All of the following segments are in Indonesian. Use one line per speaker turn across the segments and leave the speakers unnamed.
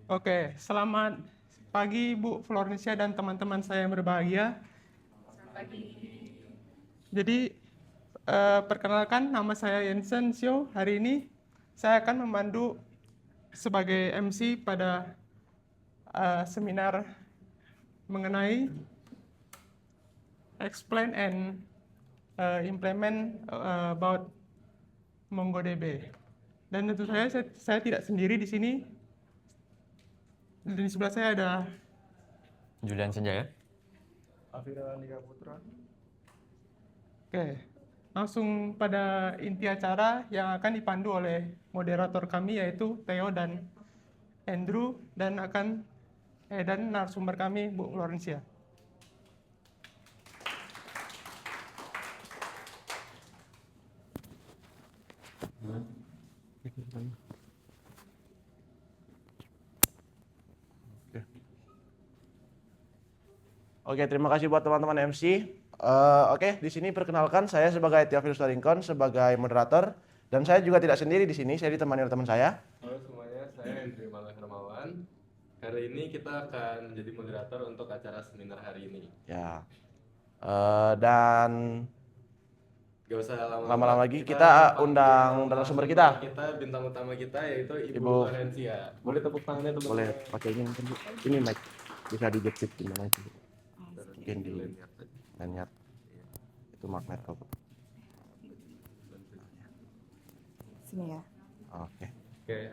Oke, selamat pagi Bu Florencia dan teman-teman saya yang berbahagia. Jadi, perkenalkan nama saya Jensen Sio. Hari ini saya akan memandu sebagai MC pada seminar mengenai explain and implement about MongoDB. Dan tentu saya tidak sendiri di sini. Di sebelah saya ada
Julian Senjaya.
Afira Andika Putra.
Oke, langsung pada inti acara yang akan dipandu oleh moderator kami yaitu Theo dan Andrew dan narasumber kami Bu Florencia.
Oke, terima kasih buat teman-teman MC. Oke, di sini perkenalkan saya sebagai Theophilus Laringkon sebagai moderator dan saya juga tidak sendiri di sini, saya ditemani oleh teman saya.
Halo semuanya, saya Hendri Malah Hermawan. Hari ini kita akan menjadi moderator untuk acara seminar hari ini.
Ya. Dan
Gak usah
lama-lama lagi kita undang narasumber kita.
Bintang utama kita yaitu Ibu
Ibu.
Florencia. Boleh tepuk tangannya teman-teman?
Boleh pakai ini mic bisa dijepit di mana itu. Mungkin di lanyard. Itu magnet kok.
Sini ya.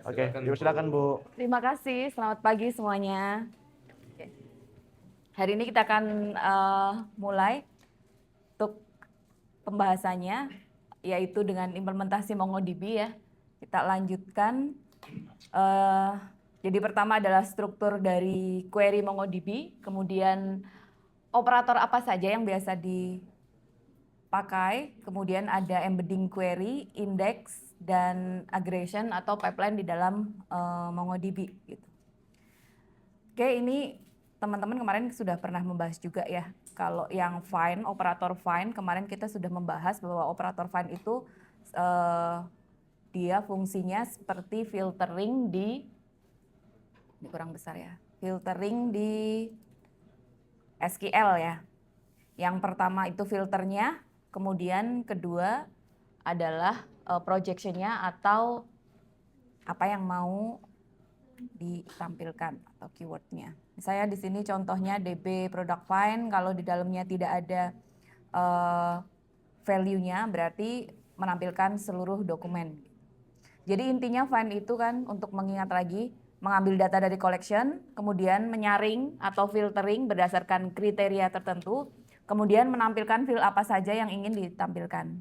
Oke, silakan Bu.
Terima kasih, selamat pagi semuanya. Hari ini kita akan mulai untuk pembahasannya, yaitu dengan implementasi MongoDB ya. Kita lanjutkan. Jadi pertama adalah struktur dari query MongoDB, kemudian operator apa saja yang biasa dipakai, kemudian ada embedding query, index, dan aggregation atau pipeline di dalam MongoDB. Gitu. Oke, ini teman-teman kemarin sudah pernah membahas juga ya. Kalau yang find, operator find, kemarin kita sudah membahas bahwa operator find itu dia fungsinya seperti filtering ini kurang besar ya, filtering di SQL ya. Yang pertama itu filternya, kemudian kedua adalah projection-nya atau apa yang mau ditampilkan atau keyword-nya. Saya di sini contohnya DB product find, kalau di dalamnya tidak ada value-nya berarti menampilkan seluruh dokumen. Jadi intinya find itu kan untuk mengingat lagi, mengambil data dari collection, kemudian menyaring atau filtering berdasarkan kriteria tertentu, kemudian menampilkan field apa saja yang ingin ditampilkan.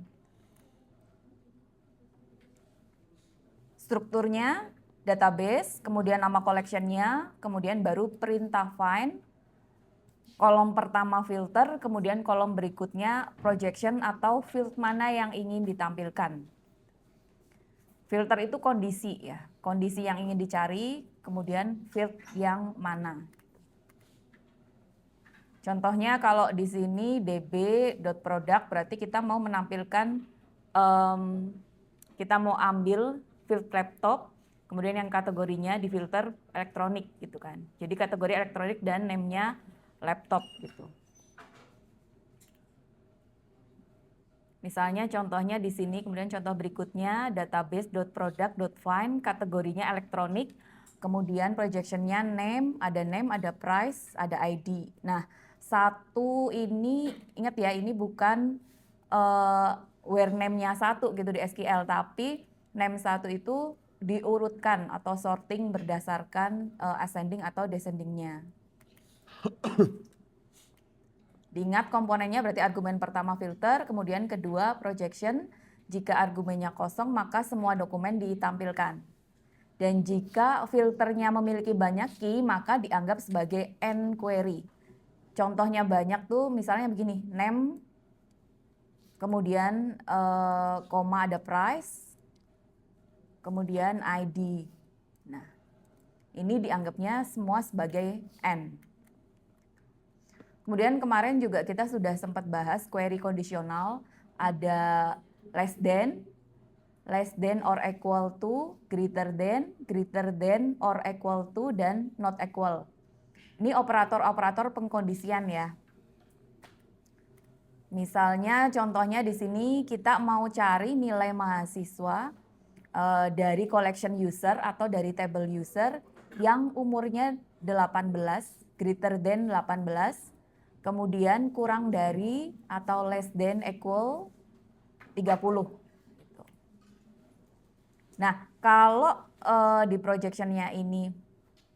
Strukturnya database, kemudian nama collection-nya, kemudian baru perintah find, kolom pertama filter, kemudian kolom berikutnya projection atau field mana yang ingin ditampilkan. Filter itu kondisi ya, kondisi yang ingin dicari, kemudian field yang mana. Contohnya kalau di sini db.product berarti kita mau menampilkan, kita mau ambil field laptop, kemudian yang kategorinya di filter elektronik gitu kan. Jadi kategori elektronik dan name-nya laptop gitu. Misalnya contohnya di sini, kemudian contoh berikutnya database.product.find, kategorinya elektronik, kemudian projection-nya name, ada price, ada ID. Nah, satu ini ingat ya, ini bukan where name-nya satu gitu di SQL, tapi name satu itu diurutkan atau sorting berdasarkan ascending atau descending-nya. Diingat komponennya berarti argumen pertama filter, kemudian kedua projection. Jika argumennya kosong maka semua dokumen ditampilkan. Dan jika filternya memiliki banyak key maka dianggap sebagai end query. Contohnya banyak tuh misalnya begini, name, kemudian koma ada price, kemudian ID. Nah, ini dianggapnya semua sebagai end. Kemudian kemarin juga kita sudah sempat bahas query kondisional, ada less than, less than or equal to, greater than or equal to, dan not equal. Ini operator-operator pengkondisian ya. Misalnya contohnya di sini kita mau cari nilai mahasiswa dari collection user atau dari table user yang umurnya 18, greater than 18, kemudian kurang dari atau less than equal 30. Nah, kalau di projectionnya ini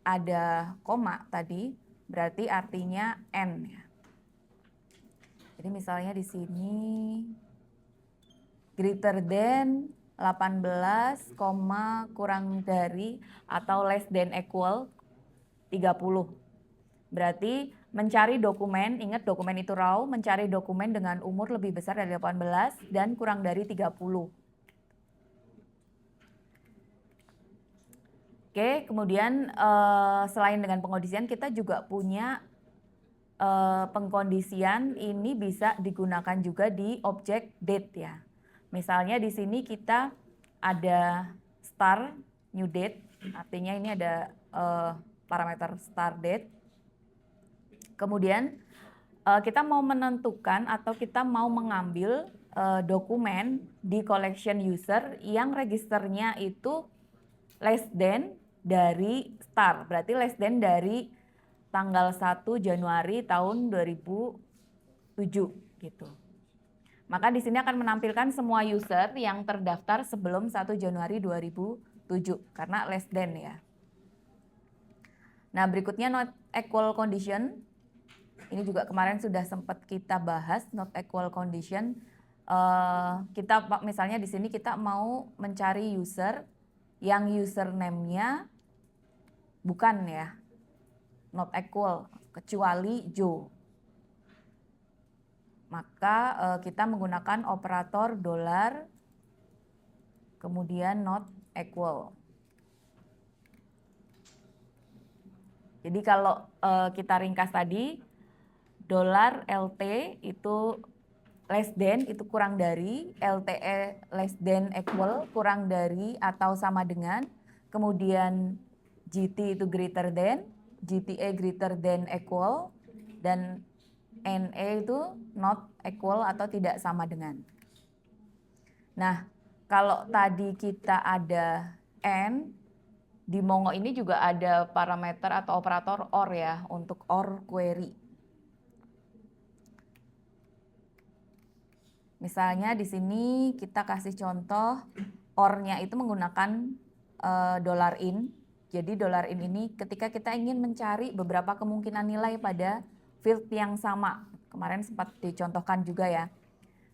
ada koma tadi, berarti artinya N ya. Jadi misalnya di sini greater than 18, kurang dari atau less than equal 30. Berarti mencari dokumen, ingat dokumen itu raw, mencari dokumen dengan umur lebih besar dari 18 dan kurang dari 30. Oke, kemudian selain dengan pengkondisian kita juga punya pengkondisian ini bisa digunakan juga di objek date ya. Misalnya di sini kita ada start new date, artinya ini ada parameter start date. Kemudian kita mau menentukan atau kita mau mengambil dokumen di collection user yang registernya itu less than dari start, berarti less than dari tanggal 1 Januari tahun 2007 gitu. Maka di sini akan menampilkan semua user yang terdaftar sebelum 1 Januari 2007 karena less than ya. Nah, berikutnya not equal condition. Ini juga kemarin sudah sempat kita bahas not equal condition. Kita misalnya di sini kita mau mencari user yang username-nya bukan ya, not equal, kecuali Joe. Maka kita menggunakan operator dollar, kemudian not equal. Jadi kalau kita ringkas tadi, dollar LT itu less than, itu kurang dari, LTE less than equal, kurang dari atau sama dengan, kemudian GT itu greater than, GTA greater than equal, dan NA itu not equal atau tidak sama dengan. Nah, kalau tadi kita ada N, di Mongo ini juga ada parameter atau operator OR ya, untuk OR query. Misalnya di sini kita kasih contoh OR-nya itu menggunakan $in. Jadi $in ini ketika kita ingin mencari beberapa kemungkinan nilai pada field yang sama. Kemarin sempat dicontohkan juga ya.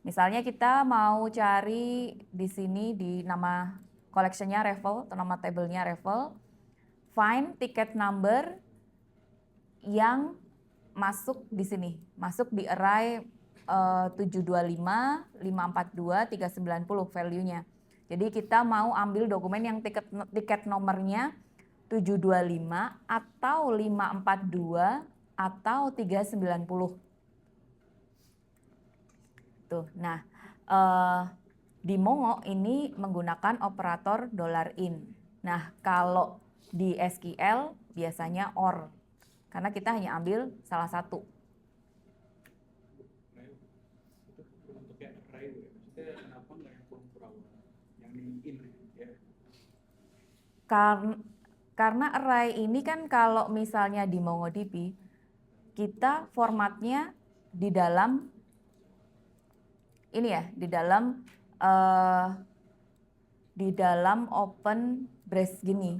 Misalnya kita mau cari di sini di nama collection-nya Raffle atau nama table-nya Raffle. Find ticket number yang masuk di sini. Masuk di array 725, 542, 390 value-nya. Jadi kita mau ambil dokumen yang tiket nomornya 725 atau 542 atau 390. Tuh. Nah, di Mongo ini menggunakan operator $in. Nah, kalau di SQL biasanya OR. Karena kita hanya ambil salah satu.
Untuk yang array, maksudnya kenapa nggak yang kurang yang in ya?
Karena array ini kan kalau misalnya di MongoDB, kita formatnya di dalam ini ya, di dalam open brace gini.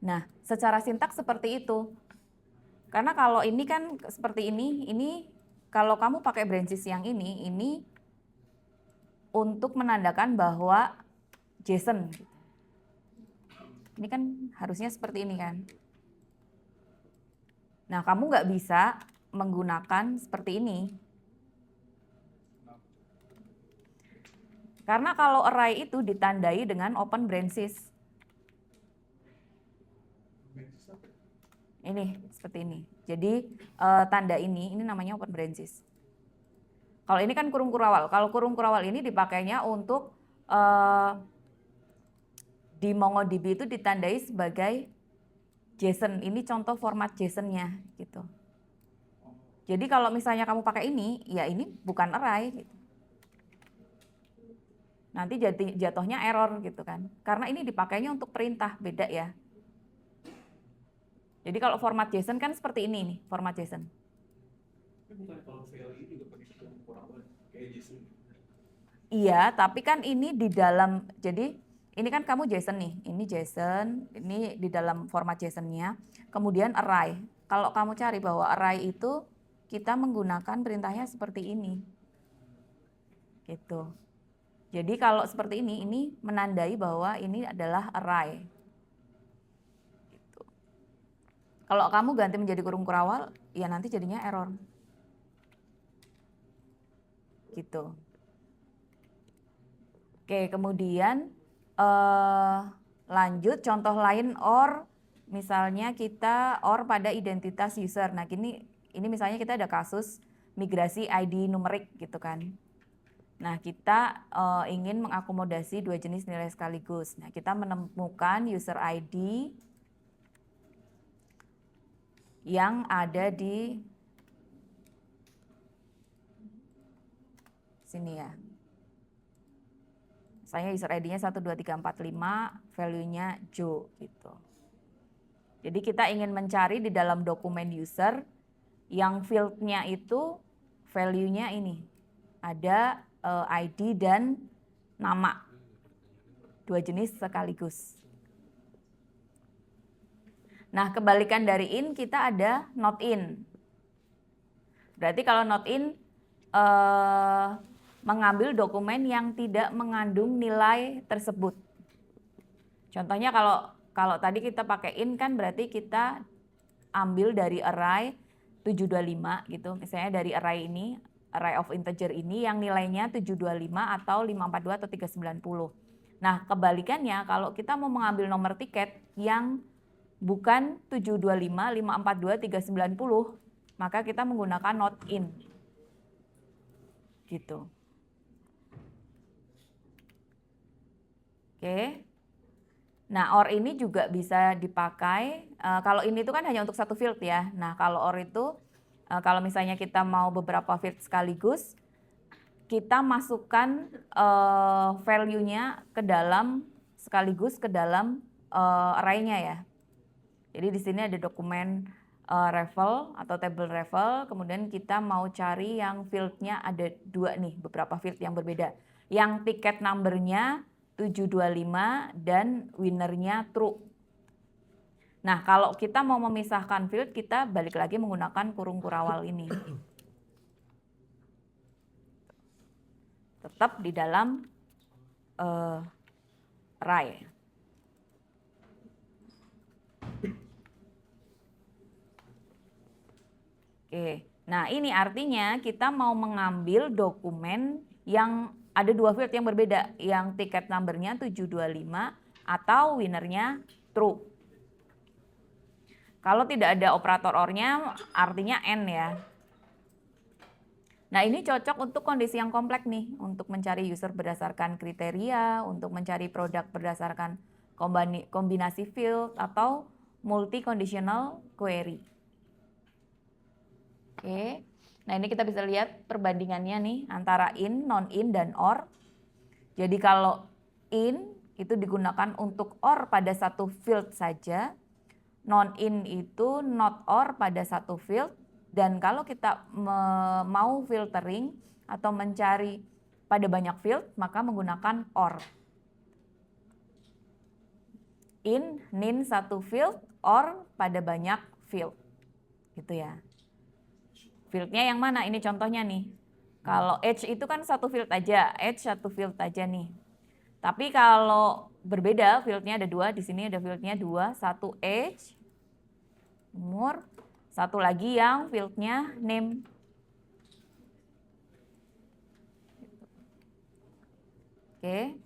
Nah, secara sintaks seperti itu. Karena kalau ini kan seperti ini kalau kamu pakai branches yang ini untuk menandakan bahwa JSON. Ini kan harusnya seperti ini kan. Nah, kamu nggak bisa menggunakan seperti ini. Karena kalau array itu ditandai dengan open branches. Ini, seperti ini. Jadi tanda ini namanya open branches. Kalau ini kan kurung kurawal. Kalau kurung kurawal ini dipakainya untuk Di MongoDB itu ditandai sebagai JSON. Ini contoh format JSON-nya gitu. Jadi kalau misalnya kamu pakai ini, ya ini bukan array gitu. Nanti jatuhnya error gitu kan. Karena ini dipakainya untuk perintah, beda ya. Jadi kalau format JSON kan seperti ini nih, format JSON.
Bukan kalau value juga pakai kurang kayak JSON.
Iya, tapi kan ini di dalam, jadi ini kan kamu JSON nih, ini JSON, ini di dalam format JSON-nya, kemudian array. Kalau kamu cari bahwa array itu kita menggunakan perintahnya seperti ini. Gitu. Jadi kalau seperti ini menandai bahwa ini adalah array. Gitu. Kalau kamu ganti menjadi kurung kurawal, ya nanti jadinya error. Gitu. Oke, kemudian lanjut contoh lain OR, misalnya kita OR pada identitas user. Nah, ini misalnya kita ada kasus migrasi ID numerik gitu kan. Nah, kita ingin mengakomodasi dua jenis nilai sekaligus. Nah, kita menemukan user ID yang ada di sini ya. Misalnya user ID-nya 12345, value-nya Joe gitu. Jadi kita ingin mencari di dalam dokumen user yang field-nya itu value-nya ini. Ada ID dan nama. Dua jenis sekaligus. Nah, kebalikan dari in kita ada not in. Berarti kalau not in mengambil dokumen yang tidak mengandung nilai tersebut. Contohnya kalau tadi kita pakai in kan berarti kita ambil dari array 725 gitu. Misalnya dari array ini, array of integer ini yang nilainya 725 atau 542 atau 390. Nah, kebalikannya kalau kita mau mengambil nomor tiket yang bukan 725, 542, 390, maka kita menggunakan not in. Gitu. Oke. Nah, OR ini juga bisa dipakai, kalau ini itu kan hanya untuk satu field ya. Nah, kalau OR itu, kalau misalnya kita mau beberapa field sekaligus, kita masukkan value-nya ke dalam, sekaligus ke dalam array-nya ya. Jadi di sini ada dokumen revel atau table revel, kemudian kita mau cari yang field-nya ada dua nih, beberapa field yang berbeda. Yang ticket number-nya 725 dan winner-nya true. Nah, kalau kita mau memisahkan field, kita balik lagi menggunakan kurung kurawal ini. Tetap di dalam array. Oke, nah ini artinya kita mau mengambil dokumen yang ada dua field yang berbeda, yang tiket number-nya 725 atau winner-nya true. Kalau tidak ada operator OR-nya artinya N ya. Nah, ini cocok untuk kondisi yang kompleks nih, untuk mencari user berdasarkan kriteria, untuk mencari produk berdasarkan kombinasi field atau multi conditional query. Oke. Nah, ini kita bisa lihat perbandingannya nih antara in, non-in, dan OR. Jadi kalau in itu digunakan untuk OR pada satu field saja, non-in itu not OR pada satu field, dan kalau kita mau filtering atau mencari pada banyak field, maka menggunakan OR. In, nin satu field, OR pada banyak field. Gitu ya. Fieldnya yang mana? Ini contohnya nih. Kalau age itu kan satu field aja, age satu field aja nih. Tapi kalau berbeda, fieldnya ada dua. Di sini ada fieldnya dua, satu age, umur, satu lagi yang fieldnya name. Oke.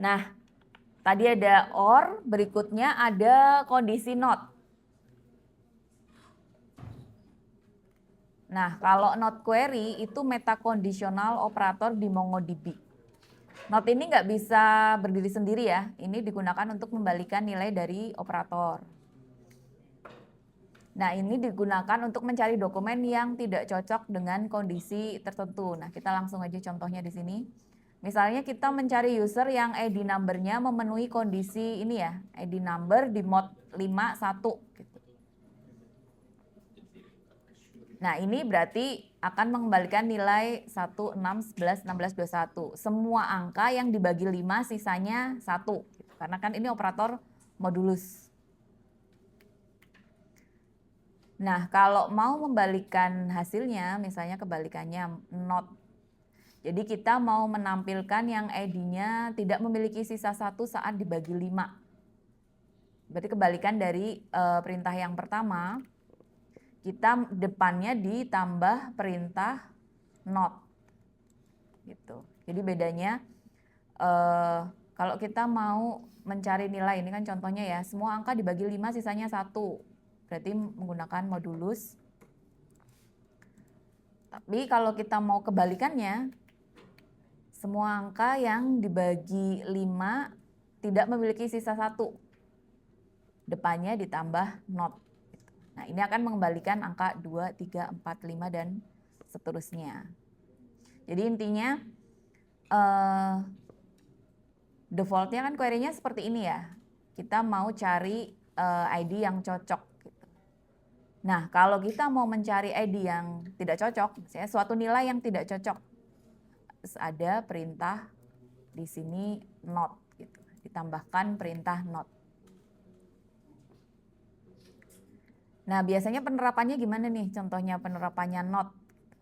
Nah, tadi ada OR, berikutnya ada kondisi not. Nah, kalau not query itu metaconditional operator di MongoDB. Not ini nggak bisa berdiri sendiri ya. Ini digunakan untuk membalikan nilai dari operator. Nah, ini digunakan untuk mencari dokumen yang tidak cocok dengan kondisi tertentu. Nah, kita langsung aja contohnya di sini. Misalnya kita mencari user yang ID number-nya memenuhi kondisi ini ya, ID number di mod 51 gitu. Nah, ini berarti akan mengembalikan nilai 1, 6, 11, 16, 21. Semua angka yang dibagi 5 sisanya 1. Gitu. Karena kan ini operator modulus. Nah, kalau mau membalikan hasilnya, misalnya kebalikannya not. Jadi kita mau menampilkan yang ID-nya tidak memiliki sisa 1 saat dibagi 5. Berarti kebalikan dari perintah yang pertama, kita depannya ditambah perintah not. Gitu. Jadi bedanya kalau kita mau mencari nilai, ini kan contohnya ya, semua angka dibagi 5 sisanya 1. Berarti menggunakan modulus. Tapi kalau kita mau kebalikannya, semua angka yang dibagi 5 tidak memiliki sisa 1. Depannya ditambah not. Nah, ini akan mengembalikan angka 2, 3, 4, 5, dan seterusnya. Jadi intinya defaultnya kan query-nya seperti ini ya. Kita mau cari ID yang cocok. Nah, kalau kita mau mencari ID yang tidak cocok, misalnya suatu nilai yang tidak cocok, terus ada perintah di sini not, gitu. Ditambahkan perintah not. Nah, biasanya penerapannya gimana nih? Contohnya penerapannya not.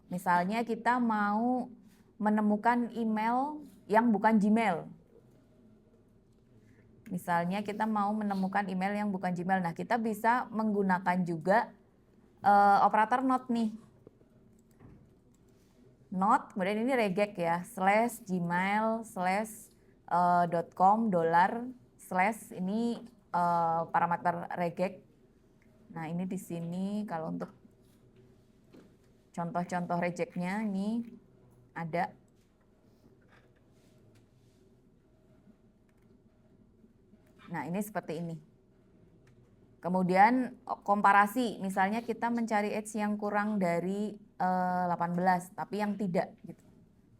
Misalnya kita mau menemukan email yang bukan Gmail. Misalnya kita mau menemukan email yang bukan Gmail. Nah, kita bisa menggunakan juga operator not nih. Not, kemudian ini regek ya, /gmail .com / ini parameter regek. Nah, ini di sini kalau untuk contoh-contoh rejeknya ini ada. Nah, ini seperti ini. Kemudian komparasi, misalnya kita mencari age yang kurang dari 18, tapi yang tidak gitu.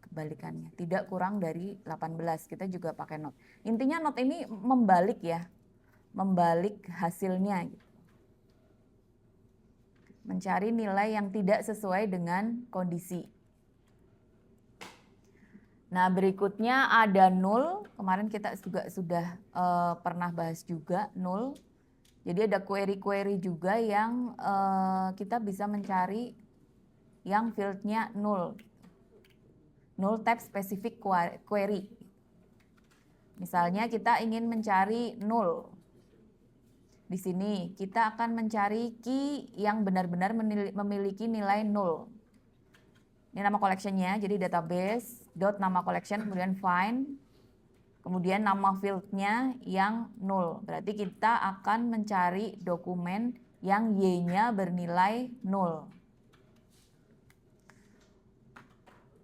Kebalikannya, tidak kurang dari 18, kita juga pakai not. Intinya not ini membalik ya, membalik hasilnya gitu. Mencari nilai yang tidak sesuai dengan kondisi. Nah, berikutnya ada null. Kemarin kita juga sudah pernah bahas juga null. Jadi ada query-query juga yang kita bisa mencari yang fieldnya null. Null type specific query. Misalnya kita ingin mencari null. Di sini kita akan mencari key yang benar-benar memiliki nilai null. Ini nama collectionnya, jadi database dot nama collection kemudian find. Kemudian nama fieldnya yang null. Berarti kita akan mencari dokumen yang Y-nya bernilai null.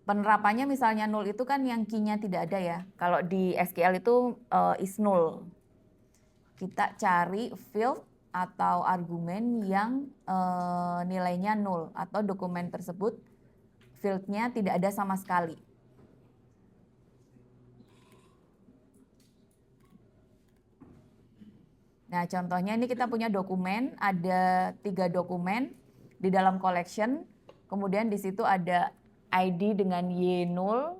Penerapannya misalnya null itu kan yang key-nya tidak ada ya. Kalau di SQL itu is null. Kita cari field atau argumen yang nilainya null. Atau dokumen tersebut field-nya tidak ada sama sekali. Nah, contohnya ini kita punya dokumen, ada 3 dokumen di dalam collection. Kemudian di situ ada ID dengan Y0,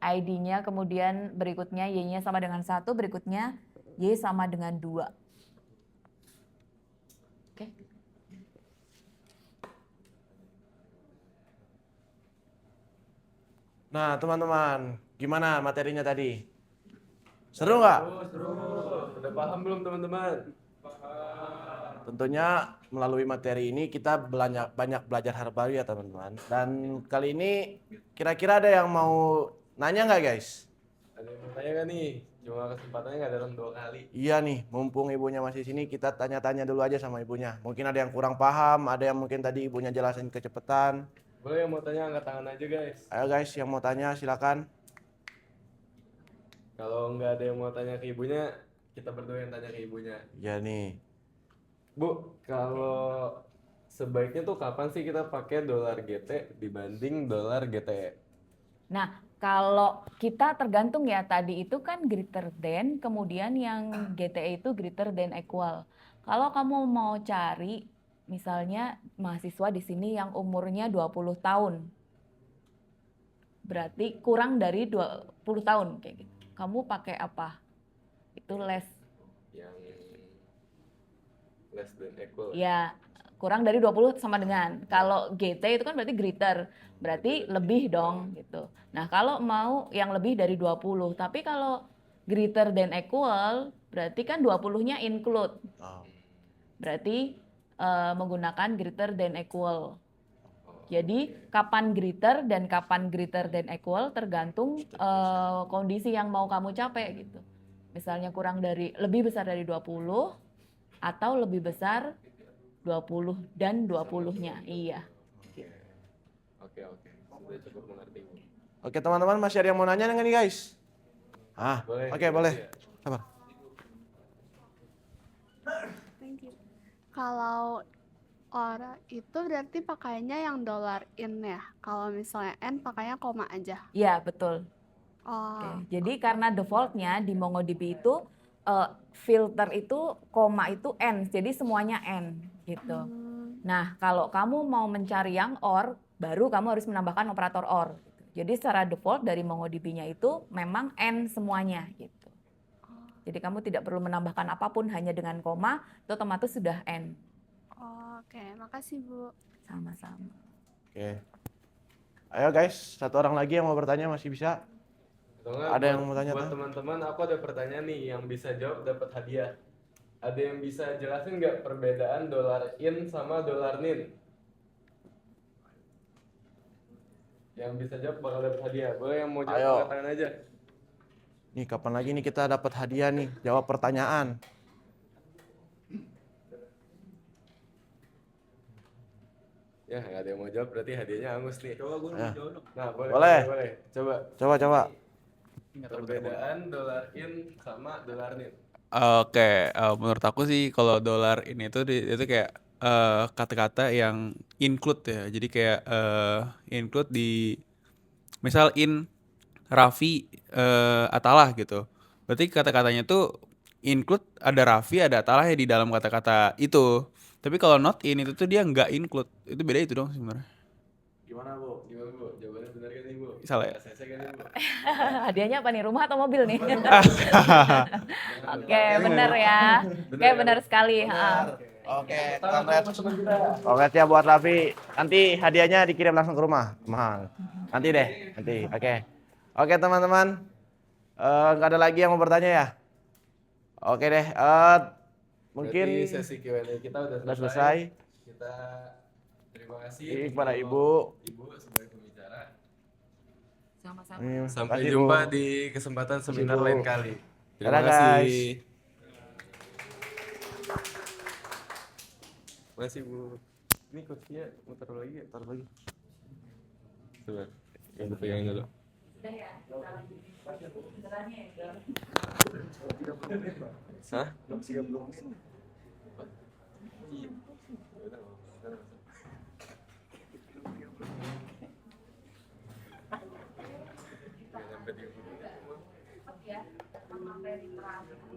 ID-nya kemudian berikutnya Y-nya sama dengan 1, berikutnya Y sama dengan 2. Oke.
Nah, teman-teman, gimana materinya tadi? Seru nggak?
Seru. Udah paham belum teman-teman?
Tentunya melalui materi ini kita banyak belajar hal baru ya teman-teman. Dan kali ini kira-kira ada yang mau nanya nggak guys?
Ada yang mau tanya nggak nih? Cuma kesempatannya nggak dalam 2 kali.
Iya nih, mumpung ibunya masih sini, kita tanya-tanya dulu aja sama ibunya. Mungkin ada yang kurang paham, ada yang mungkin tadi ibunya jelasin kecepatan.
Boleh yang mau tanya angkat tangan aja guys.
Ayo guys, yang mau tanya silakan.
Kalau nggak ada yang mau tanya ke ibunya, kita berdua yang tanya ke ibunya.
Ya nih.
Bu, kalau sebaiknya tuh kapan sih kita pakai dolar GT dibanding dolar GTE?
Nah, kalau kita tergantung ya, tadi itu kan greater than, kemudian yang GTE itu greater than equal. Kalau kamu mau cari misalnya mahasiswa di sini yang umurnya 20 tahun, berarti kurang dari 20 tahun kayak gitu. Kamu pakai apa? Itu less.
Yang less than equal.
Ya, kurang dari 20 sama dengan. Kalau GT itu kan berarti greater, berarti lebih dong gitu. Nah, kalau mau yang lebih dari 20, tapi kalau greater than equal, berarti kan 20-nya include.
Oh.
Berarti menggunakan greater than equal. Jadi kapan greater dan kapan greater than equal tergantung kondisi yang mau kamu capai gitu. Misalnya lebih besar dari 20 atau lebih besar 20 dan 20-nya. Iya.
Oke. Sudah cukup mengerti, Bu.
Oke teman-teman, masih ada yang mau nanya nggak nih guys?
Boleh.
Oke boleh. Sabar.
Thank you. Kalau ora itu berarti pakainya yang dollar in ya. Kalau misalnya N pakainya koma aja.
Iya, betul.
Oh,
Oke. Jadi karena defaultnya di MongoDB itu filter itu koma itu N, jadi semuanya N gitu. Nah, kalau kamu mau mencari yang OR, baru kamu harus menambahkan operator OR. Jadi secara default dari MongoDB-nya itu memang N semuanya gitu. Jadi kamu tidak perlu menambahkan apapun, hanya dengan koma itu otomatis sudah N.
oke. Makasih, Bu.
Sama-sama.
Oke. Ayo guys, satu orang lagi yang mau bertanya masih bisa.
Atau enggak,
Ada yang mau tanya,
buat
Tan?
teman-teman, aku ada pertanyaan nih, yang bisa jawab dapat hadiah. Ada yang bisa jelasin nggak perbedaan dolar in sama dolar nin? Yang bisa jawab bakal dapat hadiah. Boleh yang mau jawab
Ayo.
angkat tangan aja.
Nih kapan lagi nih kita dapat hadiah nih, jawab pertanyaan.
Ya, nggak ada yang mau jawab, berarti hadiahnya hangus nih.
Coba gue
Ya.
jawab dong.
Nah,
Boleh.
boleh. Coba.
Coba.
Perbedaan dolar in sama dolar nin.
Oke, menurut aku sih kalau dolar ini tuh itu kayak kata-kata yang include ya. Jadi kayak include di misal in Raffi Atalah gitu. Berarti kata-katanya tuh include ada Raffi ada Atalah ya di dalam kata-kata itu. Tapi kalau not in itu tuh dia nggak include. Itu beda itu dong sebenarnya.
Gimana Bu?
Gimana, Bu? Jawabannya benar kan nih, Bu?
Salah ya?
ACC kan nih, Bu?
Hadiahnya apa nih? Rumah atau mobil nih? Oke, benar ya. Oke, benar sekali.
Oke, congrats ya buat Raffi. Nanti hadiahnya dikirim langsung ke rumah. Mahal. Nanti deh, nanti. Oke teman-teman. Nggak ada lagi yang mau bertanya ya? Oke deh. Mungkin
Berarti sesi Q&A kita udah
sudah selesai.
Kita terima kasih
Kepada
untuk
Ibu.
Ibu sebagai pembicara.
Sama-sama.
Sampai
Makasih,
jumpa
Bu.
di kesempatan seminar
Bu.
lain kali. Terima
Dadah,
kasih.
guys.
Terima kasih, Bu. Ini kursinya muter lagi ya?
Taruh lagi.
Coba. Yang pegangin dulu.
Udah ya, kita lanjut. Benerannya ya.
Hah?
Belum.
Iya. Sampai di